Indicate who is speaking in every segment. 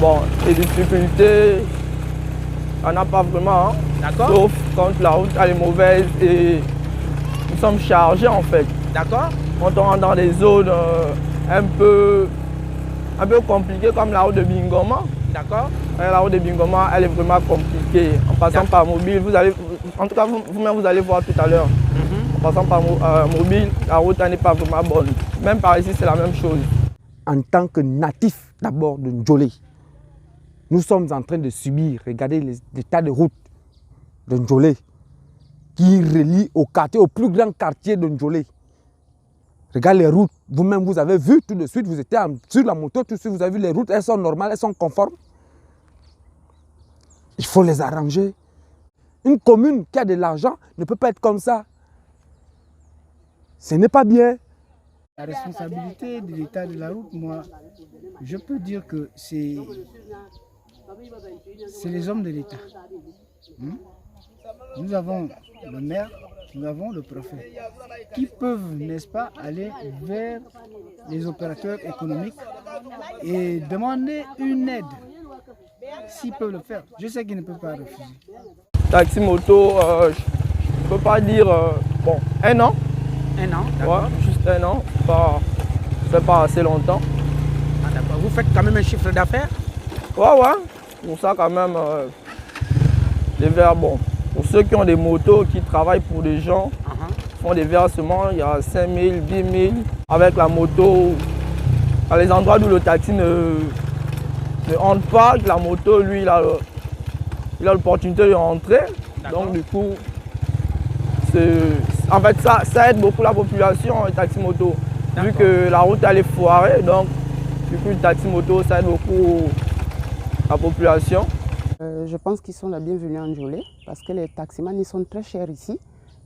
Speaker 1: Bon, les difficultés, on n'a pas vraiment, hein.
Speaker 2: D'accord.
Speaker 1: Sauf quand la route elle est mauvaise et nous sommes chargés en fait.
Speaker 2: D'accord.
Speaker 1: Quand on rentre dans des zones un peu compliquées comme la route de Bingoma.
Speaker 2: D'accord.
Speaker 1: La route de Bingoma, elle est vraiment compliquée. En passant par mobile, vous allez, en tout cas vous-même vous allez voir tout à l'heure. En passant par mobile, la route n'est pas vraiment bonne. Même par ici, c'est la même chose.
Speaker 3: En tant que natif d'abord de Ndjolé, nous sommes en train de subir, regardez l'état de route de Ndjolé qui relie au quartier, au plus grand quartier de Ndjolé. Regardez les routes, vous-même vous avez vu tout de suite, vous étiez sur la moto, tout de suite vous avez vu les routes, elles sont normales, elles sont conformes. Il faut les arranger. Une commune qui a de l'argent ne peut pas être comme ça. Ce n'est pas bien.
Speaker 4: La responsabilité de l'état de la route, moi, je peux dire que c'est les hommes de l'État. Nous avons le maire, nous avons le préfet, qui peuvent, n'est-ce pas, aller vers les opérateurs économiques et demander une aide, s'ils peuvent le faire. Je sais qu'ils ne peuvent pas refuser.
Speaker 1: Taxi moto, je ne peux pas dire, bon, 1 an.
Speaker 2: 1 an, d'accord.
Speaker 1: Ouais, juste 1 an, c'est pas assez longtemps.
Speaker 2: Ah, d'accord. Vous faites quand même un chiffre d'affaires?
Speaker 1: Ouais, pour ça quand même, les verres, bon, pour ceux qui ont des motos, qui travaillent pour des gens, font des versements, il y a 5 000, 10 000, avec la moto, à les endroits où le taxi ne rentre pas, la moto, lui, il a l'opportunité de rentrer, donc du coup, en fait, ça aide beaucoup la population, le taxi moto, vu que la route elle est foirée, donc du coup, le taxi moto, ça aide beaucoup la population.
Speaker 5: Je pense qu'ils sont la bienvenue en Ndjolé parce que les taximans ils sont très chers ici.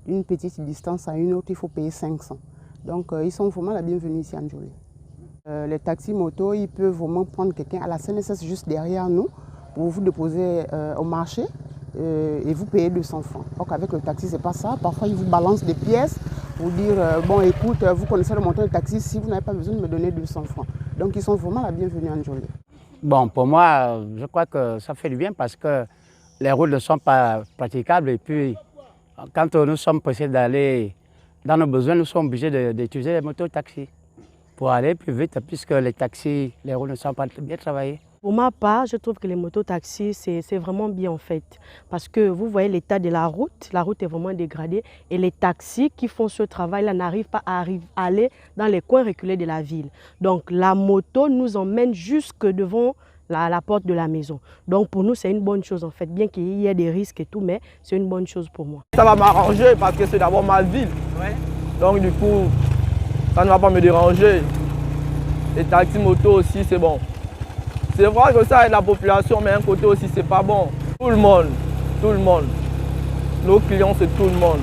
Speaker 5: D'une petite distance à une autre, il faut payer 500. Donc ils sont vraiment la bienvenue ici en Ndjolé. Les taxis motos, ils peuvent vraiment prendre quelqu'un à la CNSS juste derrière nous pour vous déposer au marché et vous payer 200 francs. Donc avec le taxi, c'est pas ça. Parfois, ils vous balancent des pièces pour dire bon, écoute, vous connaissez le montant du taxi, si vous n'avez pas besoin de me donner 200 francs. Donc ils sont vraiment la bienvenue en Ndjolé.
Speaker 6: Bon, pour moi, je crois que ça fait du bien parce que les routes ne sont pas praticables et puis quand nous sommes pressés d'aller dans nos besoins, nous sommes obligés d'utiliser les motos-taxis pour aller plus vite puisque les taxis, les routes ne sont pas bien travaillées.
Speaker 7: Pour ma part, je trouve que les motos-taxis, c'est vraiment bien en fait. Parce que vous voyez l'état de la route est vraiment dégradée. Et les taxis qui font ce travail-là n'arrivent pas à aller dans les coins reculés de la ville. Donc la moto nous emmène jusque devant la porte de la maison. Donc pour nous, c'est une bonne chose en fait. Bien qu'il y ait des risques et tout, mais c'est une bonne chose pour moi.
Speaker 1: Ça va m'arranger parce que c'est d'abord ma ville.
Speaker 2: Ouais.
Speaker 1: Donc du coup, ça ne va pas me déranger. Les taxis motos aussi, c'est bon. C'est vrai que ça aide la population, mais d'un côté aussi, c'est pas bon. Tout le monde. Nos clients, c'est tout le monde.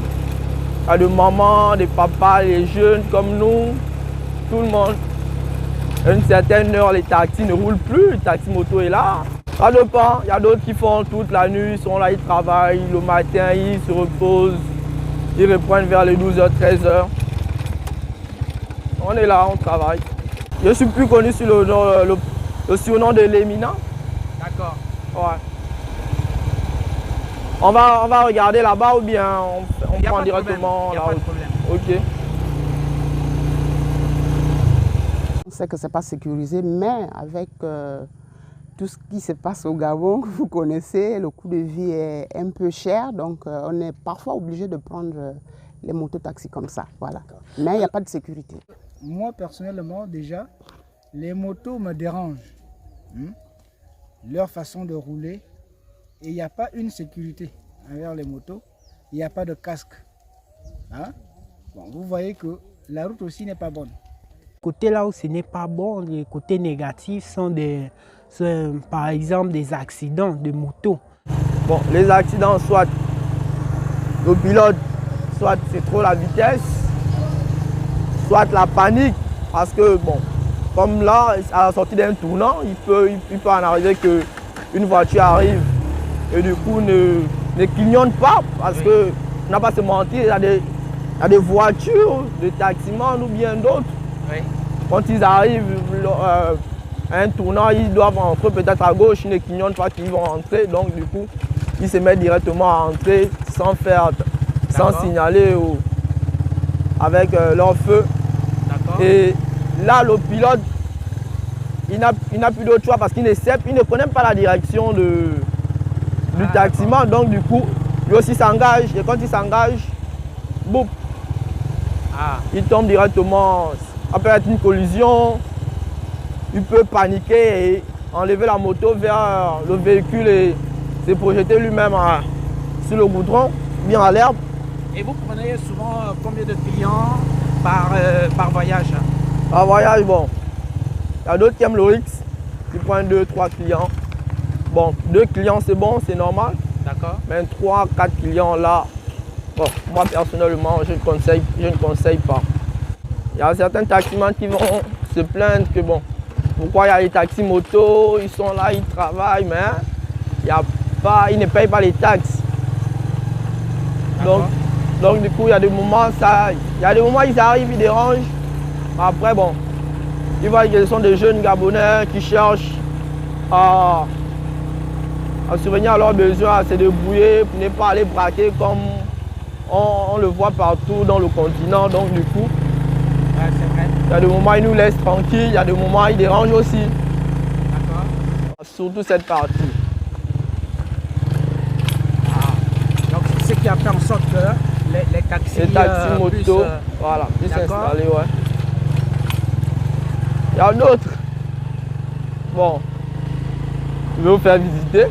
Speaker 1: Il y a des mamans, des papas, les jeunes comme nous, tout le monde. À une certaine heure, les taxis ne roulent plus, le taxi moto est là. Ça dépend, il y a d'autres qui font toute la nuit, ils sont là, ils travaillent, le matin, ils se reposent, ils reprennent vers les 12h, 13h. On est là, on travaille. Je suis plus connu sur le surnom de l'éminent.
Speaker 2: D'accord.
Speaker 1: Ouais. On va regarder là-bas ou bien on prend directement la route. Ok.
Speaker 5: On sait que ce n'est pas sécurisé, mais avec tout ce qui se passe au Gabon, que vous connaissez, le coût de vie est un peu cher, donc on est parfois obligé de prendre les motos-taxis comme ça. Voilà. Mais il n'y a pas de sécurité.
Speaker 4: Moi, personnellement, déjà, les motos me dérangent. Leur façon de rouler, et il n'y a pas une sécurité envers les motos, il n'y a pas de casque. Bon, vous voyez que la route aussi n'est pas bonne.
Speaker 8: Côté là où ce n'est pas bon, les côtés négatifs sont par exemple des accidents de moto.
Speaker 1: Bon, les accidents, soit le pilote, soit c'est trop la vitesse, soit la panique, parce que bon, comme là, à la sortie d'un tournant, il peut en arriver qu'une voiture arrive et du coup ne clignote pas, parce que on n'a pas à se mentir, il y a des voitures, des taximans ou bien d'autres.
Speaker 2: Oui.
Speaker 1: Quand ils arrivent, un tournant, ils doivent entrer peut-être à gauche, ils ne clignontent pas qu'ils vont entrer. Donc du coup, ils se mettent directement à entrer sans signaler ou avec leur feu. Et là, le pilote, il n'a plus d'autre choix parce qu'il ne connaît pas la direction du taximan. Donc du coup, lui aussi s'engage. Et quand il s'engage, boum, il tombe directement. Ça peut être une collision. Il peut paniquer et enlever la moto vers le véhicule et se projeter lui-même sur le goudron, bien à l'herbe.
Speaker 2: Et vous prenez souvent combien de clients par voyage?
Speaker 1: Par voyage, bon, il y a d'autres qui aiment le X, qui prennent 2-3 clients. Bon, 2 clients c'est bon, c'est normal.
Speaker 2: D'accord.
Speaker 1: Mais 3-4 clients là, bon, moi personnellement, je ne conseille pas. Il y a certains taximans qui vont se plaindre que bon, pourquoi il y a les taxis motos, ils sont là, ils travaillent, mais ils ne payent pas les taxes. Donc du coup, il y a des moments, ils arrivent, ils dérangent. Après, bon, ils voient que ce sont des jeunes Gabonais qui cherchent à subvenir à leurs besoins, à se débrouiller pour ne pas aller braquer comme on le voit partout dans le continent. Donc du coup, il y a des moments ils nous laissent tranquilles, il y a des moments ils dérangent aussi. Surtout cette partie.
Speaker 2: Donc c'est ce qui a fait en sorte que les taxis
Speaker 1: motos, voilà, plus installés, ouais. Il y a d'autres. Bon, je vais vous faire visiter.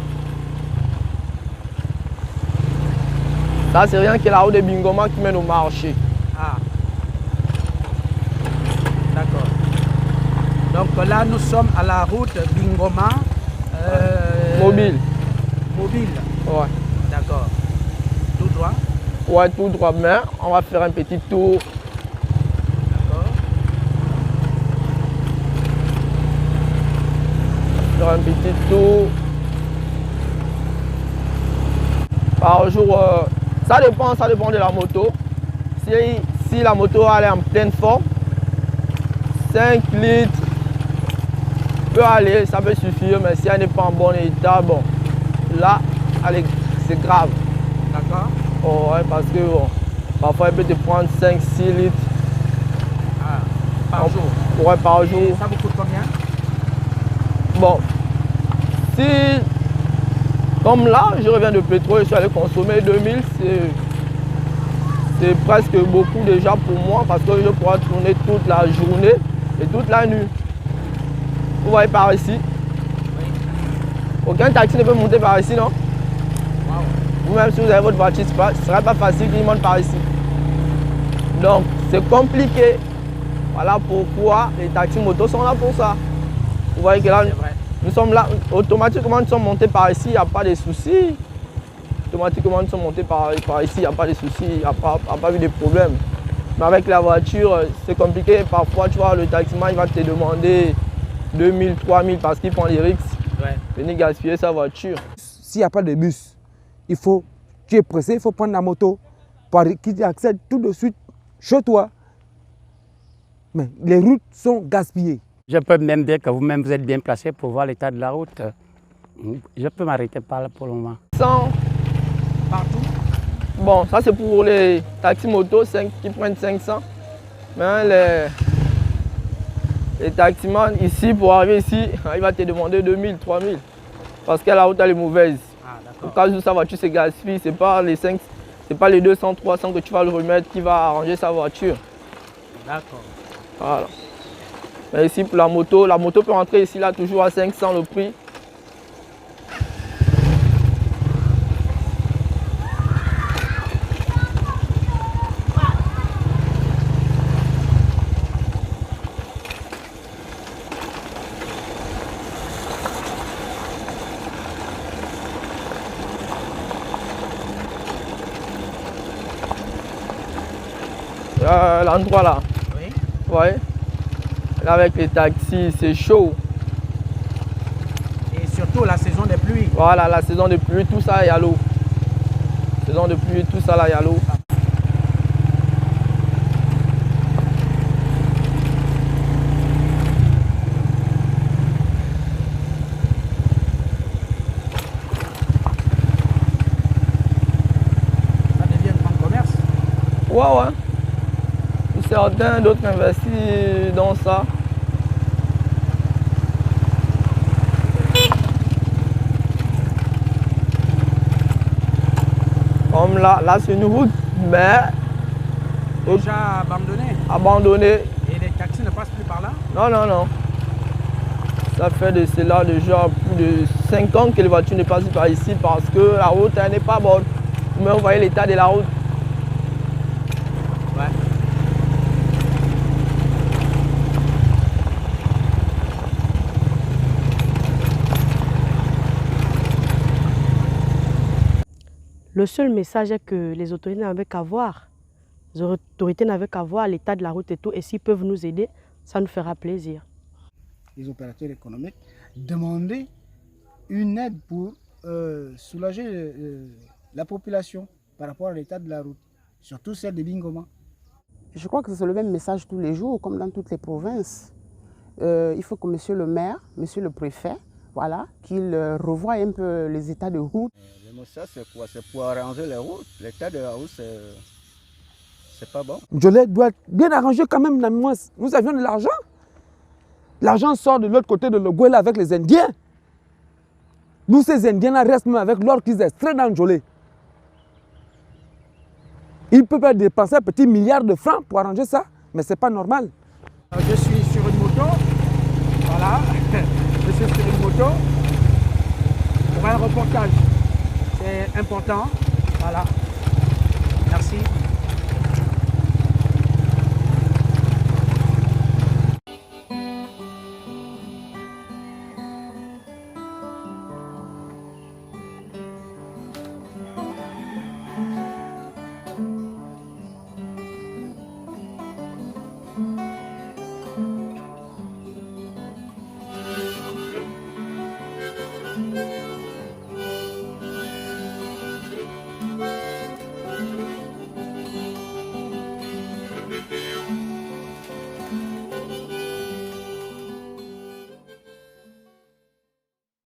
Speaker 1: Ça, c'est rien que la route de Bingoma qui mène au marché.
Speaker 2: D'accord. Donc là, nous sommes à la route Bingoma.
Speaker 1: Mobile.
Speaker 2: Mobile.
Speaker 1: Ouais.
Speaker 2: D'accord. Tout droit?
Speaker 1: Ouais, tout droit. Mais on va faire un petit tour.
Speaker 2: D'accord.
Speaker 1: Faire un petit tour. Par jour, ça dépend de la moto. Si la moto elle est en pleine forme, 5 litres peut aller, ça peut suffire, mais si elle n'est pas en bon état, bon, là, c'est grave.
Speaker 2: D'accord.
Speaker 1: Oh, ouais, parce que bon, parfois elle peut te prendre 5-6 litres.
Speaker 2: Par jour?
Speaker 1: Ouais, par jour.
Speaker 2: Et ça vous coûte combien?
Speaker 1: Bon, comme là, je reviens de pétrole, je suis allé consommer 2000, c'est presque beaucoup déjà pour moi parce que je pourrais tourner toute la journée et toute la nuit. Vous voyez par ici.
Speaker 2: Oui.
Speaker 1: Aucun taxi ne peut monter par ici, non?
Speaker 2: Wow.
Speaker 1: Vous-même, si vous avez votre voiture, ce ne sera pas facile qu'il monte par ici. Donc, c'est compliqué. Voilà pourquoi les taxis motos sont là pour ça. Vous voyez que là, nous sommes là, automatiquement nous sommes montés par ici, il n'y a pas de soucis. Automatiquement nous sommes montés par ici, il n'y a pas de soucis, il n'y a pas eu de problème. Mais avec la voiture, c'est compliqué. Parfois, tu vois, le taximan il va te demander 2000, 3000 parce qu'il prend les risques. Venir gaspiller sa voiture.
Speaker 3: S'il n'y a pas de bus, tu es pressé, il faut prendre la moto pour qu'il accède tout de suite chez toi. Mais les routes sont gaspillées.
Speaker 6: Je peux même dire que vous-même vous êtes bien placé pour voir l'état de la route. Je peux m'arrêter par là pour le moment.
Speaker 1: 100
Speaker 2: partout?
Speaker 1: Bon, ça c'est pour les taxis motos qui prennent 500. Mais les taximans ici, pour arriver ici, il va te demander 2000, 3000. Parce que la route elle est mauvaise. Au cas où sa voiture se gaspille, ce n'est pas les 200, 300 que tu vas le remettre qui va arranger sa voiture.
Speaker 2: D'accord.
Speaker 1: Voilà. Mais ici pour la moto peut rentrer ici là toujours à 500 le prix. L'endroit là.
Speaker 2: Oui.
Speaker 1: Ouais. Là avec les taxis, c'est chaud.
Speaker 2: Et surtout la saison des pluies.
Speaker 1: Voilà, la saison de pluie, tout ça, il y a l'eau. Saison de pluie, tout ça là, il y a l'eau. Ouais. Certains d'autres investissent dans ça. Comme là c'est une route, mais
Speaker 2: Déjà abandonné.
Speaker 1: abandonnée.
Speaker 2: Et les taxis ne passent plus par là?
Speaker 1: Non. Ça fait de cela déjà plus de 5 ans que les voitures ne passent par ici parce que la route elle n'est pas bonne. Mais vous voyez l'état de la route.
Speaker 2: Ouais.
Speaker 7: Le seul message est que les autorités n'avaient qu'à voir. Les autorités n'avaient qu'à voir l'état de la route et tout. Et s'ils peuvent nous aider, ça nous fera plaisir.
Speaker 4: Les opérateurs économiques demander une aide pour soulager la population par rapport à l'état de la route, surtout celle de Bingoma.
Speaker 5: Je crois que c'est le même message tous les jours, comme dans toutes les provinces. Il faut que monsieur le maire, monsieur le préfet, voilà, qu'il revoie un peu les états de route.
Speaker 9: Le message, c'est quoi? C'est pour arranger les routes. L'état de la route, c'est pas bon.
Speaker 3: Njolé doit être bien arrangé quand même. Nous avions de l'argent. L'argent sort de l'autre côté de l'Ogola avec les Indiens. Nous, ces Indiens-là restent même avec l'or qu'ils extraient dans Njolé. Ils peuvent dépenser un petit milliard de francs pour arranger ça, mais ce n'est pas normal.
Speaker 2: Je suis sur une moto. Voilà. Je suis sur une moto pour un reportage. C'est important. Voilà.